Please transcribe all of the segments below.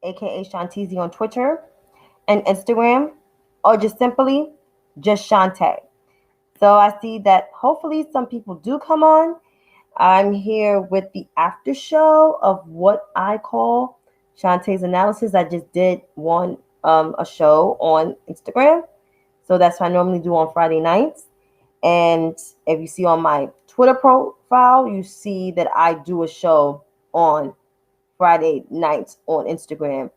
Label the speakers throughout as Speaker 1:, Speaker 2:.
Speaker 1: aka Shantizi on Twitter and Instagram, or just simply just Shantae. So I see that hopefully some people do come on. I'm here with the after show of what I call Shantae's analysis. I just did one a show on Instagram. So that's what I normally do on Friday nights. And if you see on my Twitter profile, you see that I do a show on Friday nights on Instagram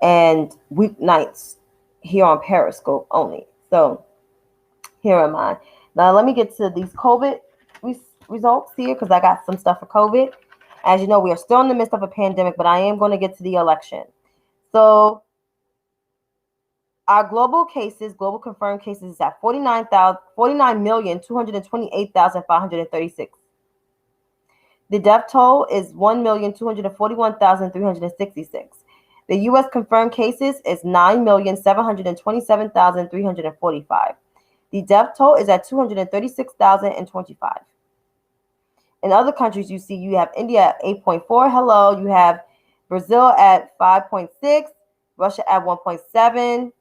Speaker 1: and weeknights here on Periscope only. So here am I. Now let me get to these COVID results here because I got some stuff for COVID. As you know, we are still in the midst of a pandemic, but I am going to get to the election. So our global confirmed cases is at 49,228,536. The death toll is 1,241,366. The U.S. confirmed cases is 9,727,345. The death toll is at 236,025. In other countries, you have India at 8.4. Hello. You have Brazil at 5.6. Russia at 1.7.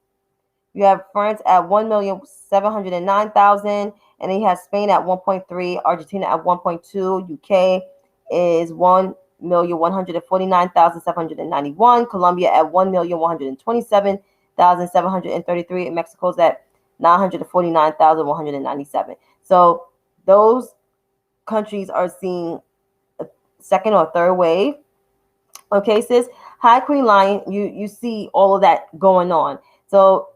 Speaker 1: You have France at 1,709,000. And then you have Spain at 1.3. Argentina at 1.2. UK is 1,149,791. Colombia at 1,127,733. And Mexico's at 949,197. So those countries are seeing a second or third wave of cases. Hi, Queen Lion, you see all of that going on. So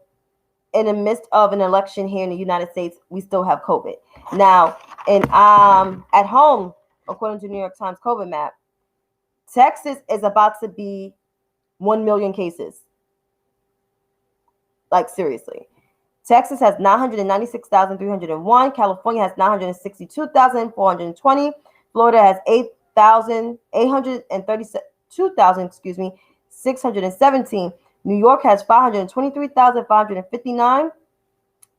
Speaker 1: in the midst of an election here in the United States, we still have COVID. Now, and at home, according to New York Times COVID map, Texas is about to be 1 million cases. Like, seriously. Texas has 996,301. California has 962,420. Florida has 617. New York has 523,559.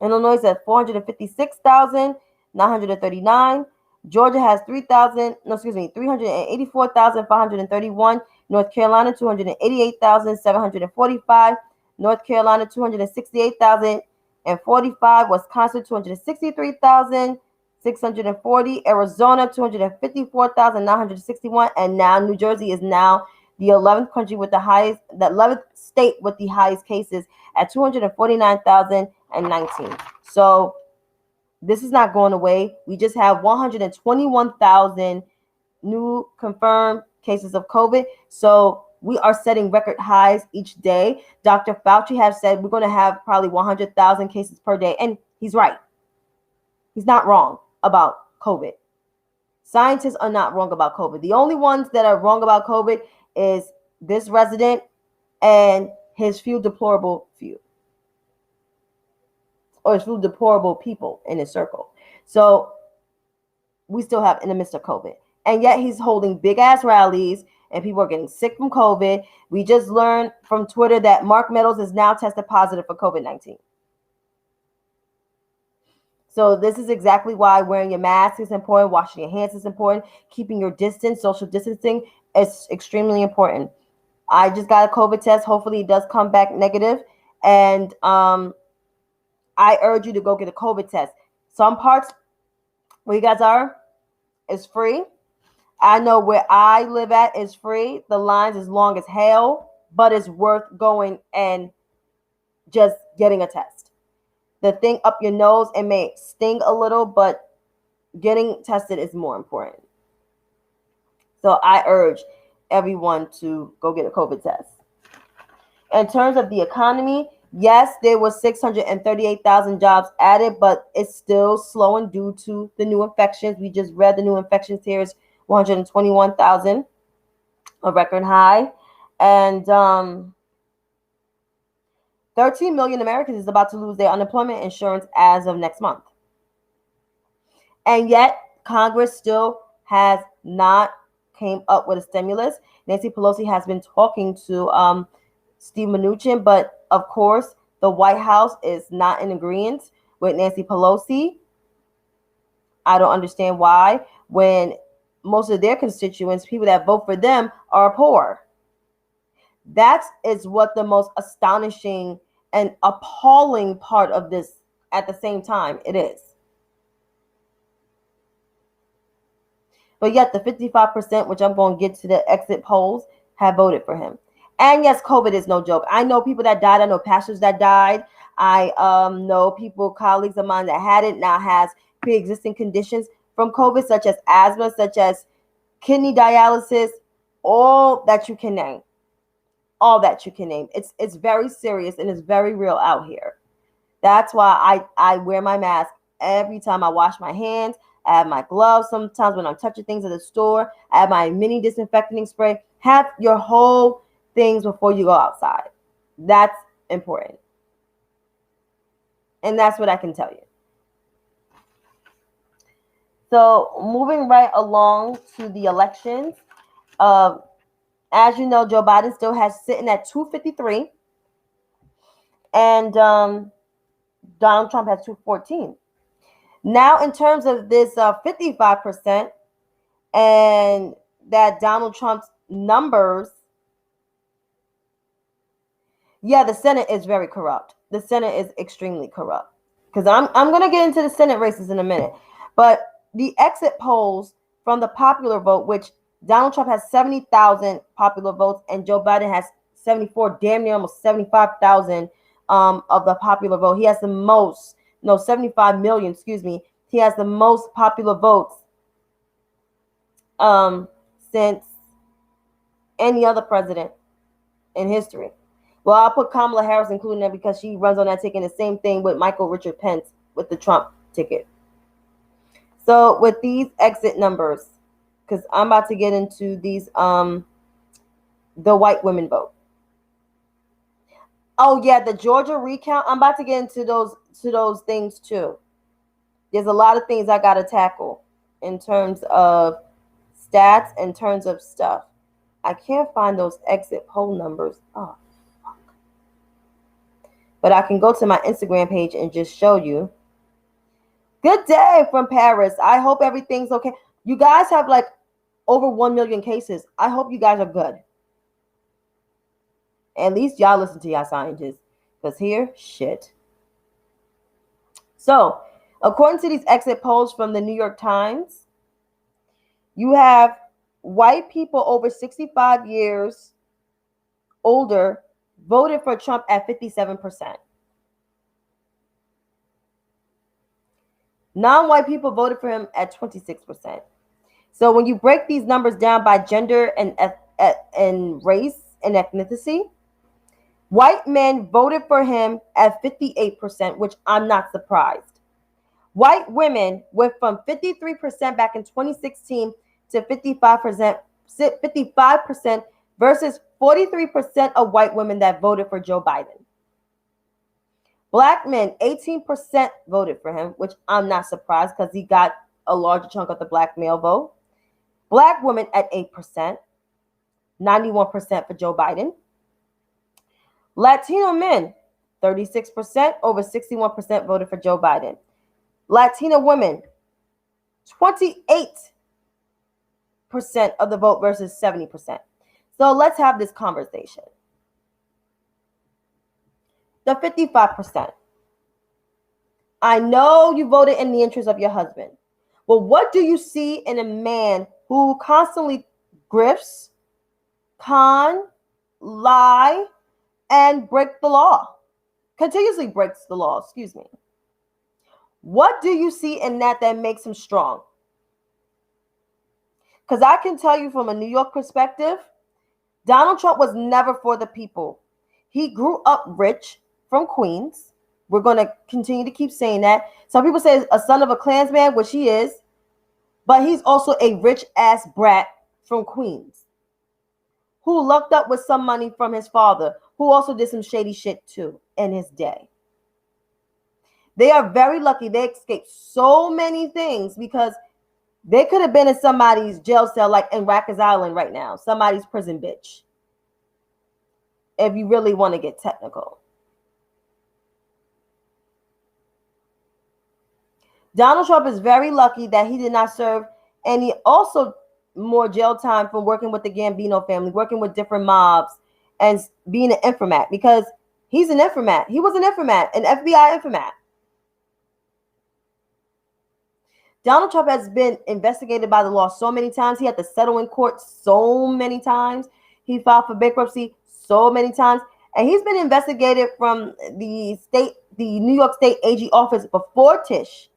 Speaker 1: Illinois has 456,939. Georgia has 384,531. North Carolina 288,745. North Carolina 268,045. Wisconsin 263,640. Arizona 254,961. And now New Jersey is now the 11th country with the highest, the 11th state with the highest cases at 249,019. So this is not going away. We just have 121,000 new confirmed cases of COVID. So we are setting record highs each day. Dr. Fauci has said we're going to have probably 100,000 cases per day. And he's right. He's not wrong about COVID. Scientists are not wrong about COVID. The only ones that are wrong about COVID is this resident and his few deplorable people in his circle. So we still have in the midst of COVID. And yet he's holding big ass rallies and people are getting sick from COVID. We just learned from Twitter that Mark Meadows is now tested positive for COVID-19. So this is exactly why wearing your mask is important, washing your hands is important, keeping your distance, social distancing is extremely important. I just got a COVID test. Hopefully it does come back negative. And I urge you to go get a COVID test. Some parts where you guys are is free. I know where I live at is free. The lines is long as hell, but it's worth going and just getting a test. The thing up your nose, it may sting a little, but getting tested is more important. So I urge everyone to go get a COVID test. In terms of the economy, yes, there was 638,000 jobs added, but it's still slowing due to the new infections. We just read the new infections here is 121,000, a record high. And 13 million Americans is about to lose their unemployment insurance as of next month. And yet, Congress still has not came up with a stimulus. Nancy Pelosi has been talking to Steve Mnuchin, but of course, the White House is not in agreement with Nancy Pelosi. I don't understand why, when most of their constituents, people that vote for them, are poor. That is what the most astonishing and appalling part of this at the same time it is. But yet the 55%, which I'm going to get to the exit polls, have voted for him. And yes, COVID is no joke. I know people that died. I know pastors that died. I know people, colleagues of mine that had it, now has pre-existing conditions from COVID, such as asthma, such as kidney dialysis, all that you can name. All that you can name. It's very serious and it's very real out here. That's why I wear my mask every time I wash my hands. I have my gloves sometimes when I'm touching things at the store. I have my mini disinfecting spray. Have your whole things before you go outside. That's important. And that's what I can tell you. So moving right along to the elections. As you know, Joe Biden still has sitting at 253. And Donald Trump has 214. Now, in terms of this 55% and that Donald Trump's numbers, yeah, the Senate is very corrupt. The Senate is extremely corrupt. Because I'm going to get into the Senate races in a minute. But the exit polls from the popular vote, which Donald Trump has 70,000 popular votes and Joe Biden has 74, damn near almost 75,000 of the popular vote. He has the most, 75 million, excuse me. He has the most popular votes since any other president in history. Well, I'll put Kamala Harris including that because she runs on that ticket. The same thing with Michael Richard Pence with the Trump ticket. So with these exit numbers, because I'm about to get into these, the white women vote. Oh yeah, the Georgia recount. I'm about to get into those things too. There's a lot of things I got to tackle in terms of stats, in terms of stuff. I can't find those exit poll numbers. Oh, fuck. But I can go to my Instagram page and just show you. Good day from Paris. I hope everything's okay. You guys have like over 1 million cases. I hope you guys are good. At least y'all listen to y'all scientists. Because here, shit. So, according to these exit polls from the New York Times, you have white people over 65 years older voted for Trump at 57%. Non-white people voted for him at 26%. So when you break these numbers down by gender and race and ethnicity, white men voted for him at 58%, which I'm not surprised. White women went from 53% back in 2016 to 55% versus 43% of white women that voted for Joe Biden. Black men, 18% voted for him, which I'm not surprised because he got a larger chunk of the black male vote. Black women at 8%, 91% for Joe Biden. Latino men, 36%, over 61% voted for Joe Biden. Latina women, 28% of the vote versus 70%. So let's have this conversation. The 55%. I know you voted in the interest of your husband. But what do you see in a man who constantly grifts, lie, and break the law? Continuously breaks the law, excuse me. What do you see in that makes him strong? Because I can tell you from a New York perspective, Donald Trump was never for the people. He grew up rich from Queens. We're going to continue to keep saying that. Some people say a son of a Klansman, which he is, but he's also a rich ass brat from Queens who lucked up with some money from his father, who also did some shady shit too in his day. They are very lucky. They escaped so many things because they could have been in somebody's jail cell, like in Rikers Island right now, somebody's prison bitch, if you really want to get technical. Donald Trump is very lucky that he did not serve any also more jail time from working with the Gambino family, working with different mobs and being an informant, because he's an informant. He was an informant, an FBI informant. Donald Trump has been investigated by the law so many times. He had to settle in court so many times. He filed for bankruptcy so many times. And he's been investigated from the New York State AG office before Tish.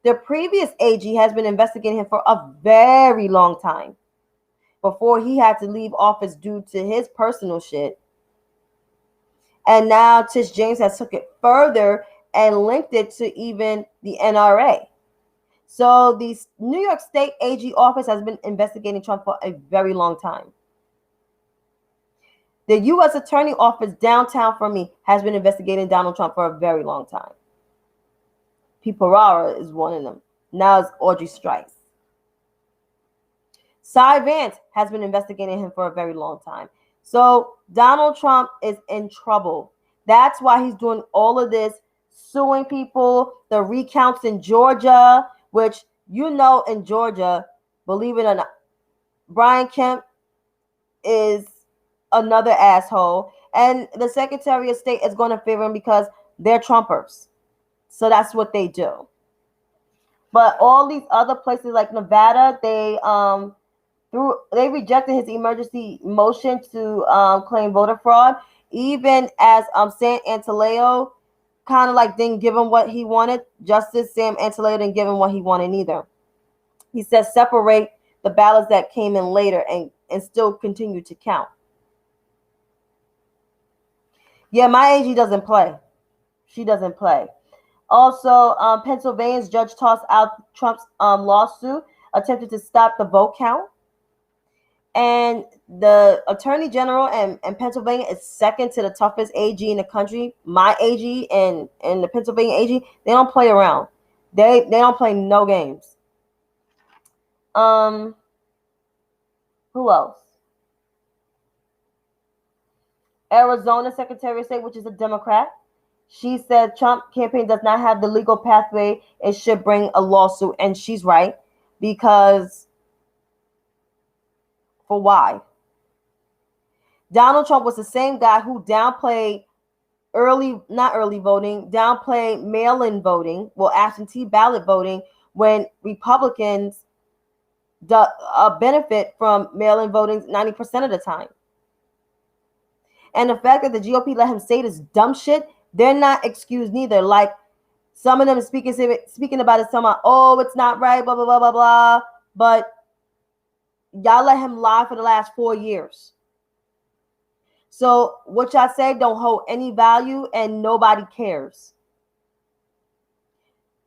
Speaker 1: The previous AG has been investigating him for a very long time before he had to leave office due to his personal shit. And now Tish James has took it further and linked it to even the NRA. So the New York State AG office has been investigating Trump for a very long time. The U.S. Attorney Office downtown for me has been investigating Donald Trump for a very long time. Pete Ferrara is one of them. Now it's Audrey Strice. Cy Vance has been investigating him for a very long time. So Donald Trump is in trouble. That's why he's doing all of this, suing people, the recounts in Georgia, which, you know, in Georgia, believe it or not, Brian Kemp is another asshole. And the Secretary of State is going to favor him because they're Trumpers. So that's what they do. But all these other places like Nevada, they rejected his emergency motion to claim voter fraud, even as Sam Antaleo kind of like didn't give him what he wanted. Justice Sam Antaleo didn't give him what he wanted either. He says separate the ballots that came in later and still continue to count. Yeah, my AG doesn't play. She doesn't play. Also, Pennsylvania's judge tossed out Trump's lawsuit, attempted to stop the vote count. And the Attorney General in Pennsylvania is second to the toughest AG in the country. My AG and the Pennsylvania AG, they don't play around. They don't play no games. Who else? Arizona Secretary of State, which is a Democrat. She said Trump campaign does not have the legal pathway. It should bring a lawsuit. And she's right, because for why? Donald Trump was the same guy who downplayed downplayed mail-in voting, well, absentee ballot voting, when Republicans benefit from mail-in voting 90% of the time. And the fact that the GOP let him say this dumb shit, they're not excused neither. Like, some of them speaking about it, somehow, oh, it's not right, blah, blah, blah, blah, blah. But y'all let him lie for the last 4 years. So what y'all say don't hold any value, and nobody cares.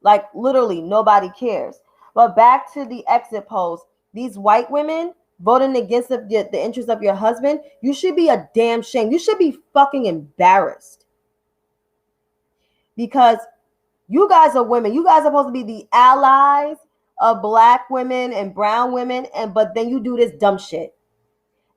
Speaker 1: Like, literally, nobody cares. But back to the exit polls. These white women voting against the interests of your husband, you should be a damn shame. You should be fucking embarrassed. Because you guys are women. You guys are supposed to be the allies of black women and brown women, but then you do this dumb shit.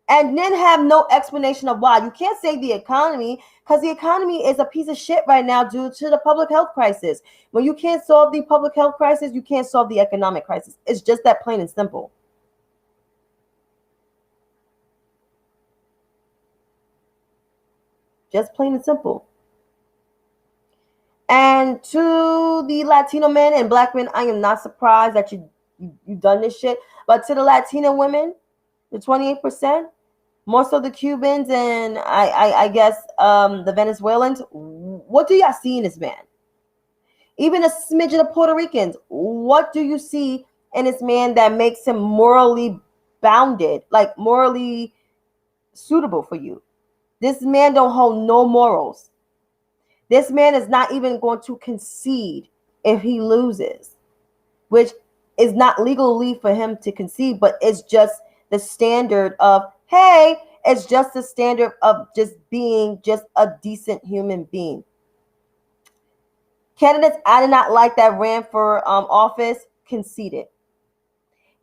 Speaker 1: And then have no explanation of why. You can't say the economy, because the economy is a piece of shit right now due to the public health crisis. When you can't solve the public health crisis, you can't solve the economic crisis. It's just that plain and simple. Just plain and simple. And to the Latino men and black men, I am not surprised that you done this shit. But to the Latino women, the 28%, more so the Cubans and I guess the Venezuelans, what do y'all see in this man? Even a smidgen of Puerto Ricans, what do you see in this man that makes him morally bounded, like morally suitable for you? This man don't hold no morals. This man is not even going to concede if he loses, which is not legally for him to concede, but it's just the standard of, hey, it's just the standard of just being just a decent human being. Candidates I did not like that ran for office conceded.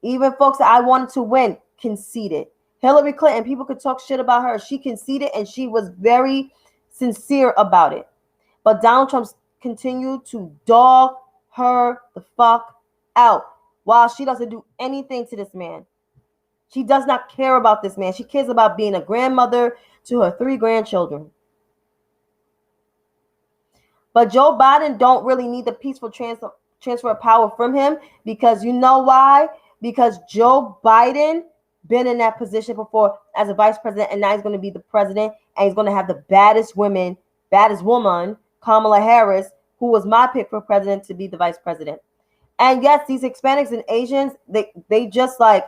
Speaker 1: Even folks that I wanted to win conceded. Hillary Clinton, people could talk shit about her. She conceded and she was very sincere about it. But Donald Trump continued to dog her the fuck out while she doesn't do anything to this man. She does not care about this man. She cares about being a grandmother. to her 3 grandchildren. But Joe Biden don't really need the peaceful transfer of power from him, because you know why? Because Joe Biden been in that position before as a vice president, and now he's going to be the president, and he's going to have the baddest woman, Kamala Harris, who was my pick for president to be the vice president. And yes, these Hispanics and Asians, they just like,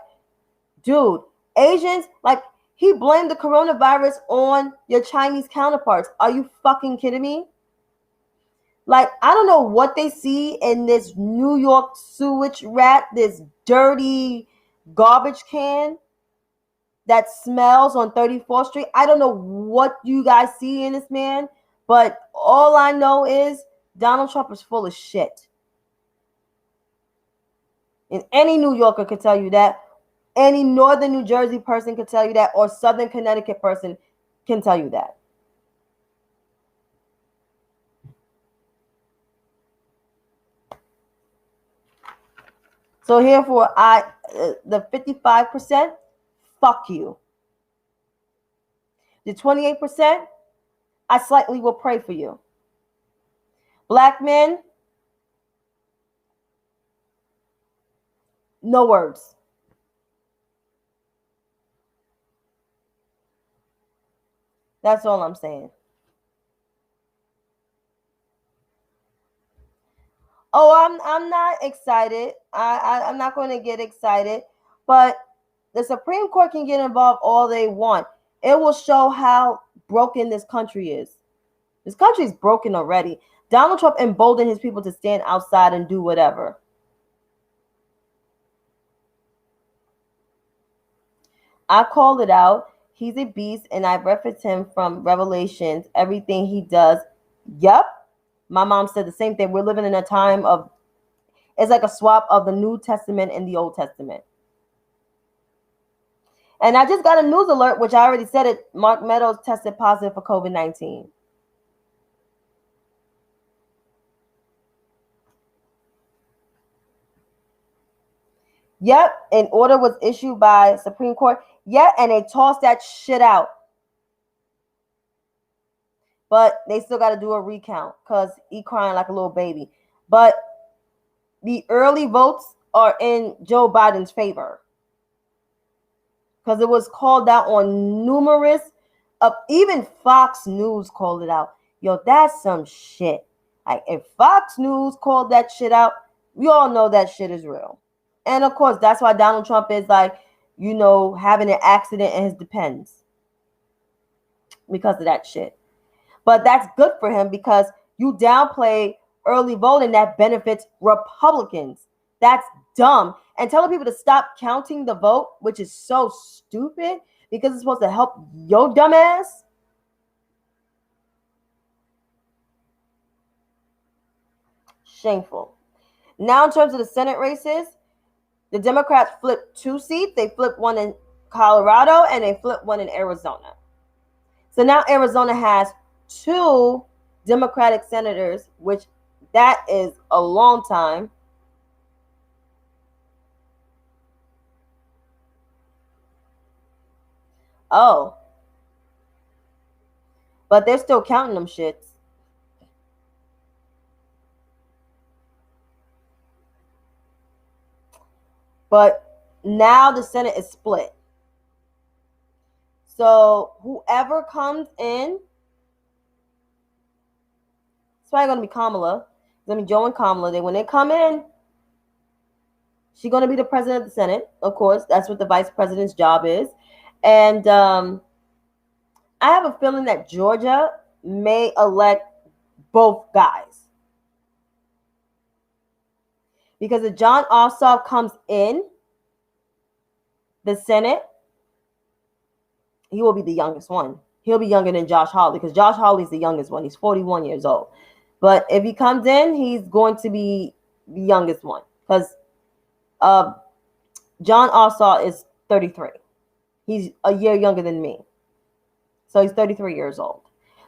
Speaker 1: dude, Asians, like, he blamed the coronavirus on your Chinese counterparts. Are you fucking kidding me? Like, I don't know what they see in this New York sewage rat, this dirty garbage can that smells on 34th Street. I don't know what you guys see in this man, but all I know is Donald Trump is full of shit. And any New Yorker could tell you that. Any Northern New Jersey person could tell you that, or Southern Connecticut person can tell you that. So herefore, the 55%, fuck you. The 28%, I slightly will pray for you. Black men, no words. That's all I'm saying. Oh, I'm not excited. I'm not going to get excited, but the Supreme Court can get involved all they want. It will show how broken this country is. This country is broken already. Donald Trump emboldened his people to stand outside and do whatever. I called it out. He's a beast, and I referenced him from Revelations. Everything he does. Yep. My mom said the same thing. We're living in a time of, it's like a swap of the New Testament and the Old Testament. And I just got a news alert, which I already said it. Mark Meadows tested positive for COVID-19. Yep, an order was issued by Supreme Court. Yeah, and they tossed that shit out. But they still got to do a recount because he crying like a little baby. But the early votes are in Joe Biden's favor, because it was called out on numerous of, even Fox News called it out. Yo, that's some shit. Like, if Fox News called that shit out, we all know that shit is real. And of course, that's why Donald Trump is like, you know, having an accident in his Depends because of that shit. But that's good for him, because you downplay early voting that benefits Republicans. That's dumb. And telling people to stop counting the vote, which is so stupid, because it's supposed to help your dumb ass. Shameful. Now, in terms of the Senate races, the Democrats flipped 2 seats. They flipped one in Colorado and they flipped one in Arizona. So now Arizona has 2 Democratic senators, which that is a long time. Oh. But they're still counting them shits. But now the Senate is split. So whoever comes in, it's probably going to be Kamala. It's going to be Joe and Kamala. When they come in, she's going to be the president of the Senate. Of course, that's what the vice president's job is. And I have a feeling that Georgia may elect both guys. Because if Jon Ossoff comes in the Senate, he will be the youngest one. He'll be younger than Josh Hawley, because Josh Hawley's the youngest one. He's 41 years old. But if he comes in, he's going to be the youngest one, because Jon Ossoff is 33. He's a year younger than me. So he's 33 years old.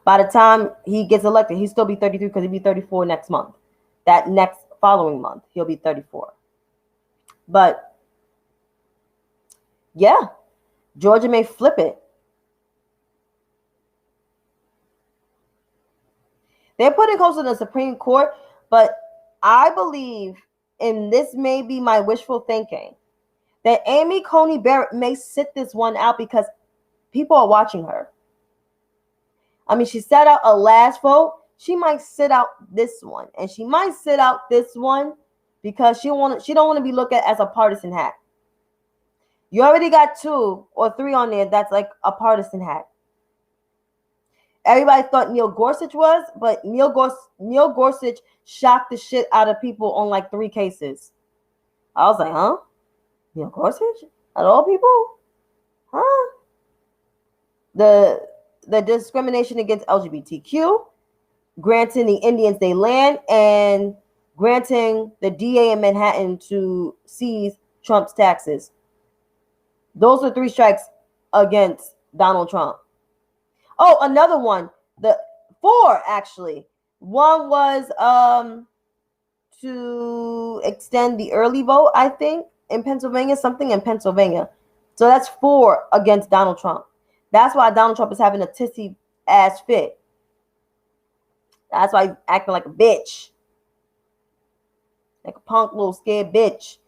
Speaker 1: By the time he gets elected, he'll still be 33, because he'll be 34 next month. That next following month, he'll be 34. But yeah, Georgia may flip it. They're putting closer to the Supreme Court, but I believe, and this may be my wishful thinking, that Amy Coney Barrett may sit this one out because people are watching her. I mean, she sat out a last vote. She might sit out this one, and she might sit out this one because she don't want to be looked at as a partisan hack. You already got 2 or 3 on there that's like a partisan hack. Everybody thought Neil Gorsuch was, but Neil Gorsuch shocked the shit out of people on like 3 cases. I was like, huh? Neil Gorsuch? At all people? Huh? The discrimination against LGBTQ, granting the Indians their land, and granting the DA in Manhattan to seize Trump's taxes. Those are 3 strikes against Donald Trump. Oh, another one. The 4 actually. One was to extend the early vote, I think, in Pennsylvania, something in Pennsylvania. So that's 4 against Donald Trump. That's why Donald Trump is having a tissy ass fit. That's why he's acting like a bitch. Like a punk little scared bitch.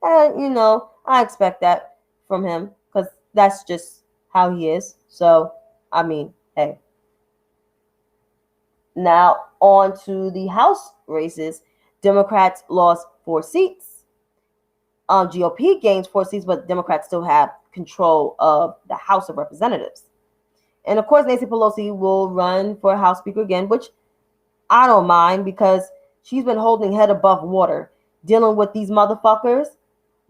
Speaker 1: And, you know, I expect that from him because that's just how he is. So, I mean, hey. Now, on to the House races. Democrats lost 4 seats. GOP gains 4 seats, but Democrats still have control of the House of Representatives. And of course, Nancy Pelosi will run for House Speaker again, which I don't mind because she's been holding head above water, dealing with these motherfuckers.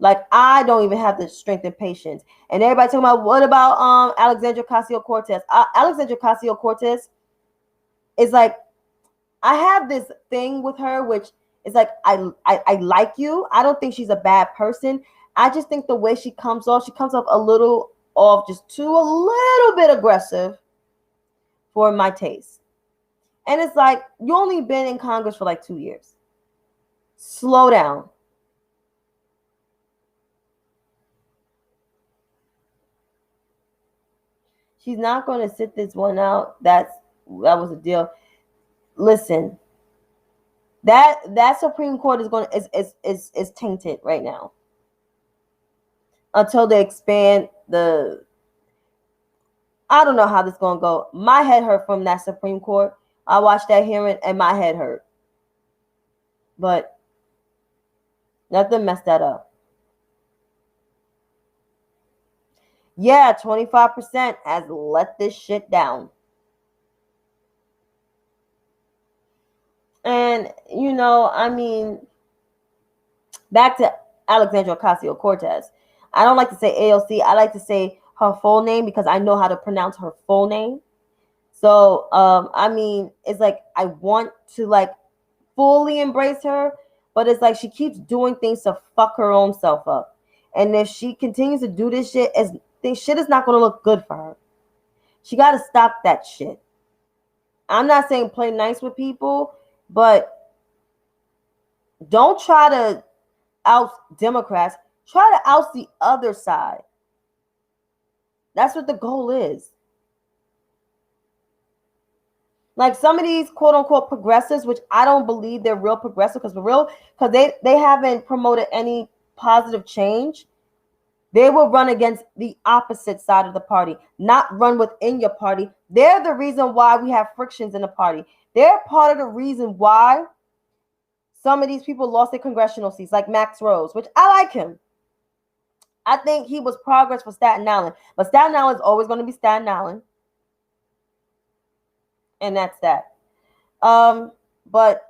Speaker 1: Like, I don't even have the strength and patience. And everybody talking about, what about Alexandria Ocasio-Cortez? Alexandria Ocasio-Cortez is like, I have this thing with her, which is like, I like you. I don't think she's a bad person. I just think the way she comes off a little off, just a little bit aggressive for my taste. And it's like, you only been in Congress for like 2 years. Slow down. She's not going to sit this one out. That was a deal. Listen, that Supreme Court is tainted right now until they expand the. I don't know how this is going to go. My head hurt from that Supreme Court. I watched that hearing and my head hurt, but nothing messed that up. Yeah, 25% has let this shit down. And, you know, I mean, back to Alexandria Ocasio-Cortez. I don't like to say AOC. I like to say her full name because I know how to pronounce her full name. So, I mean, it's like I want to, like, fully embrace her, but it's like she keeps doing things to fuck her own self up. And if she continues to do this shit, shit is not going to look good for her. She got to stop that shit. I'm not saying play nice with people, but don't try to oust Democrats. Try to oust the other side. That's what the goal is. Like some of these quote unquote progressives, which I don't believe they're real progressive because they haven't promoted any positive change. They will run against the opposite side of the party, not run within your party. They're the reason why we have frictions in the party. They're part of the reason why some of these people lost their congressional seats, like Max Rose, which I like him. I think he was progress for Staten Island. But Staten Island is always going to be Staten Island. And that's that. But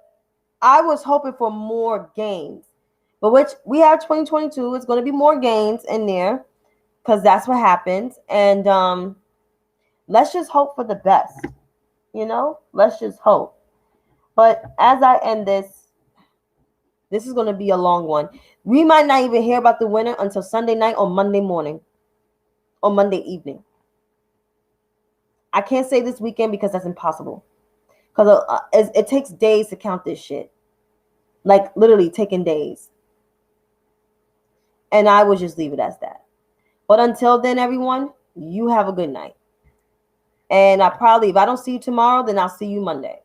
Speaker 1: I was hoping for more gains. But which we have 2022. It's going to be more gains in there because that's what happens. And let's just hope for the best. You know, let's just hope. But as I end this is going to be a long one. We might not even hear about the winner until Sunday night or Monday morning or Monday evening. I can't say this weekend because that's impossible. Because it takes days to count this shit. Like literally taking days. And I would just leave it as that. But until then, everyone, you have a good night. And if I don't see you tomorrow, then I'll see you Monday.